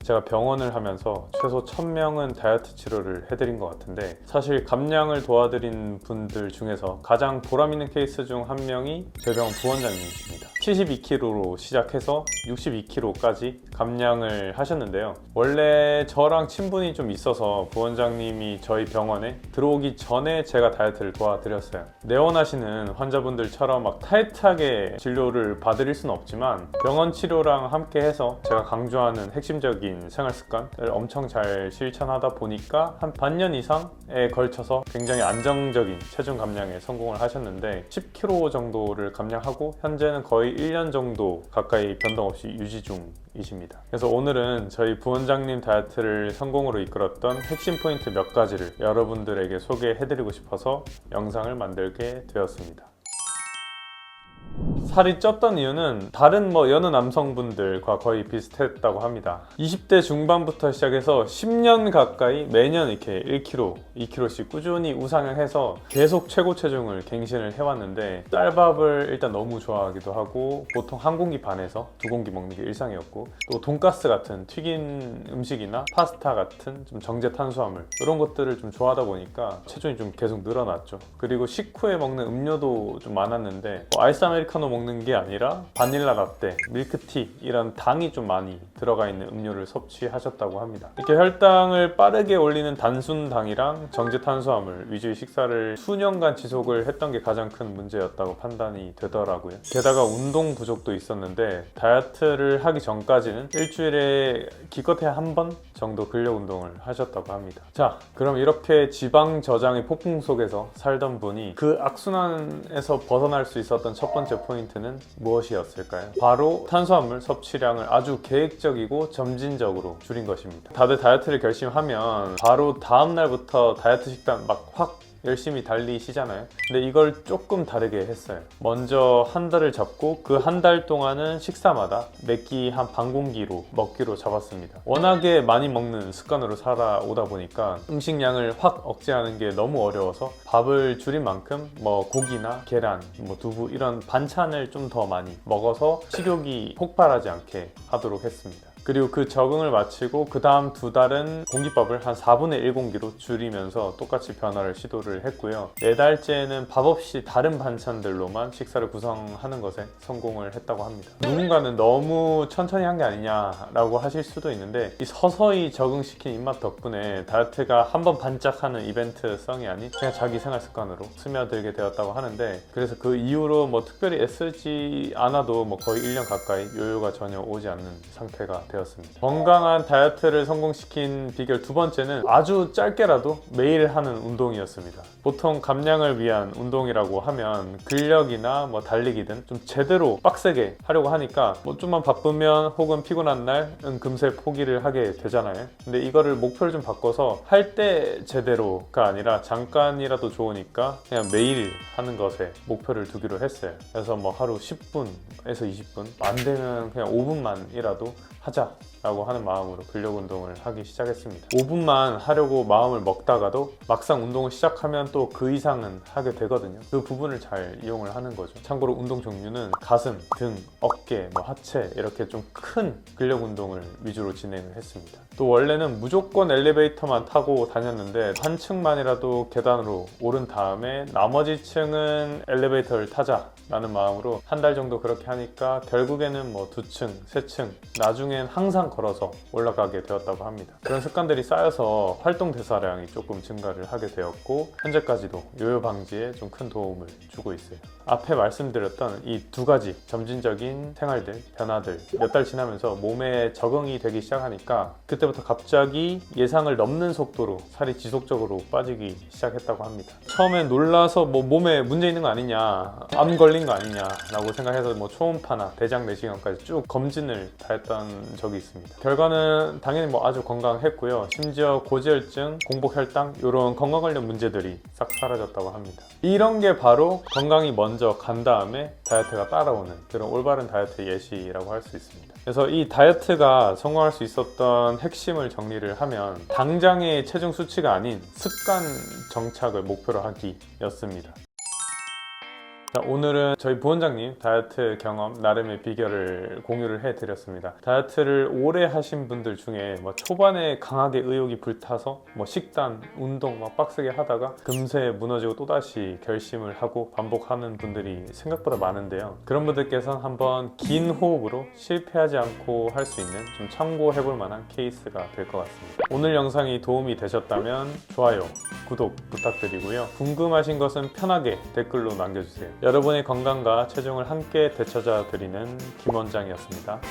제가 병원을 하면서 최소 1000명은 다이어트 치료를 해드린 것 같은데, 사실 감량을 도와드린 분들 중에서 가장 보람 있는 케이스 중 한 명이 저희 병원 부원장님이십니다. 72kg로 시작해서 62kg까지 감량을 하셨는데요. 원래 저랑 친분이 좀 있어서 부원장님이 저희 병원에 들어오기 전에 제가 다이어트를 도와드렸어요. 내원하시는 환자분들처럼 막 타이트하게 진료를 받을 수는 없지만 병원 치료랑 함께 해서 제가 강조하는 핵심적인 생활 습관을 엄청 잘 실천하다 보니까 한 반년 이상에 걸쳐서 굉장히 안정적인 체중 감량에 성공을 하셨는데, 10kg 정도를 감량하고 현재는 거의 1년 정도 가까이 변동 없이 유지 중이십니다. 그래서 오늘은 저희 부원장님 다이어트를 성공으로 이끌었던 핵심 포인트 몇 가지를 여러분들에게 소개해드리고 싶어서 영상을 만들게 되었습니다. 살이 쪘던 이유는 다른 여느 남성분들과 거의 비슷했다고 합니다. 20대 중반부터 시작해서 10년 가까이 매년 이렇게 1kg, 2kg씩 꾸준히 우상향해서 계속 최고 체중을 갱신을 해왔는데, 쌀밥을 일단 너무 좋아하기도 하고 보통 한 공기 반에서 두 공기 먹는 게 일상이었고, 또 돈가스 같은 튀긴 음식이나 파스타 같은 좀 정제 탄수화물 이런 것들을 좀 좋아하다 보니까 체중이 좀 계속 늘어났죠. 그리고 식후에 먹는 음료도 좀 많았는데, 아이스 아메리카노 먹는 게 아니라 바닐라 라떼, 밀크티 이런 당이 좀 많이 들어가 있는 음료를 섭취하셨다고 합니다. 이렇게 혈당을 빠르게 올리는 단순당이랑 정제 탄수화물 위주의 식사를 수년간 지속을 했던 게 가장 큰 문제였다고 판단이 되더라고요. 게다가 운동 부족도 있었는데, 다이어트를 하기 전까지는 일주일에 기껏해야 한 번 정도 근력 운동을 하셨다고 합니다. 자, 그럼 이렇게 지방 저장의 폭풍 속에서 살던 분이 그 악순환에서 벗어날 수 있었던 첫 번째 포인트는 무엇이었을까요? 바로 탄수화물 섭취량을 아주 계획적이고 점진적으로 줄인 것입니다. 다들 다이어트를 결심하면 바로 다음 날부터 다이어트 식단 막 확 열심히 달리시잖아요. 근데 이걸 조금 다르게 했어요. 먼저 한 달을 잡고 그 한 달 동안은 식사마다 매끼 한 반 공기로 먹기로 잡았습니다. 워낙에 많이 먹는 습관으로 살아오다 보니까 음식량을 확 억제하는 게 너무 어려워서 밥을 줄인 만큼 고기나 계란, 두부 이런 반찬을 좀 더 많이 먹어서 식욕이 폭발하지 않게 하도록 했습니다. 그리고 그 적응을 마치고 그 다음 두 달은 공깃밥을 한 4분의 1공기로 줄이면서 똑같이 변화를 시도를 했고요. 네 달째는 밥 없이 다른 반찬들로만 식사를 구성하는 것에 성공을 했다고 합니다. 누군가는 너무 천천히 한 게 아니냐라고 하실 수도 있는데, 이 서서히 적응시킨 입맛 덕분에 다이어트가 한번 반짝하는 이벤트성이 아닌 그냥 자기 생활 습관으로 스며들게 되었다고 하는데, 그래서 그 이후로 특별히 애쓰지 않아도 거의 1년 가까이 요요가 전혀 오지 않는 상태가 되었습니다. 건강한 다이어트를 성공시킨 비결 두 번째는 아주 짧게라도 매일 하는 운동이었습니다. 보통 감량을 위한 운동이라고 하면 근력이나 달리기든 좀 제대로 빡세게 하려고 하니까 좀만 바쁘면 혹은 피곤한 날은 금세 포기를 하게 되잖아요. 근데 이거를 목표를 좀 바꿔서 할 때 제대로가 아니라 잠깐이라도 좋으니까 그냥 매일 하는 것에 목표를 두기로 했어요. 그래서 하루 10분에서 20분, 안 되면 그냥 5분만이라도 하자라고 하는 마음으로 근력 운동을 하기 시작했습니다. 5분만 하려고 마음을 먹다가도 막상 운동을 시작하면 또 그 이상은 하게 되거든요. 그 부분을 잘 이용을 하는 거죠. 참고로 운동 종류는 가슴, 등, 어깨, 하체 이렇게 좀 큰 근력 운동을 위주로 진행을 했습니다. 또 원래는 무조건 엘리베이터만 타고 다녔는데, 한 층만이라도 계단으로 오른 다음에 나머지 층은 엘리베이터를 타자라는 마음으로 한 달 정도 그렇게 하니까 결국에는 2층, 3층, 나중엔 항상 걸어서 올라가게 되었다고 합니다. 그런 습관들이 쌓여서 활동 대사량이 조금 증가를 하게 되었고, 현재까지도 요요 방지에 좀 큰 도움을 주고 있어요. 앞에 말씀드렸던 이 두 가지 점진적인 생활들, 변화들 몇 달 지나면서 몸에 적응이 되기 시작하니까 그때부터 갑자기 예상을 넘는 속도로 살이 지속적으로 빠지기 시작했다고 합니다. 처음엔 놀라서 몸에 문제 있는 거 아니냐, 암 걸린 거 아니냐 라고 생각해서 초음파나 대장 내시경까지 쭉 검진을 다 했던 적이 있습니다. 결과는 당연히 아주 건강했고요. 심지어 고지혈증, 공복혈당 이런 건강 관련 문제들이 싹 사라졌다고 합니다. 이런 게 바로 건강이 먼저 간 다음에 다이어트가 따라오는 그런 올바른 다이어트 예시라고 할 수 있습니다. 그래서 이 다이어트가 성공할 수 있었던 핵심을 정리를 하면, 당장의 체중 수치가 아닌 습관 정착을 목표로 하기였습니다. 자, 오늘은 저희 부원장님 다이어트 경험 나름의 비결을 공유를 해드렸습니다. 다이어트를 오래 하신 분들 중에 뭐 초반에 강하게 의욕이 불타서 뭐 식단, 운동 막 빡세게 하다가 금세 무너지고 또다시 결심을 하고 반복하는 분들이 생각보다 많은데요. 그런 분들께서는 한번 긴 호흡으로 실패하지 않고 할 수 있는 좀 참고해볼 만한 케이스가 될 것 같습니다. 오늘 영상이 도움이 되셨다면 좋아요, 구독 부탁드리고요. 궁금하신 것은 편하게 댓글로 남겨주세요. 여러분의 건강과 체중을 함께 되찾아 드리는 김 원장이었습니다.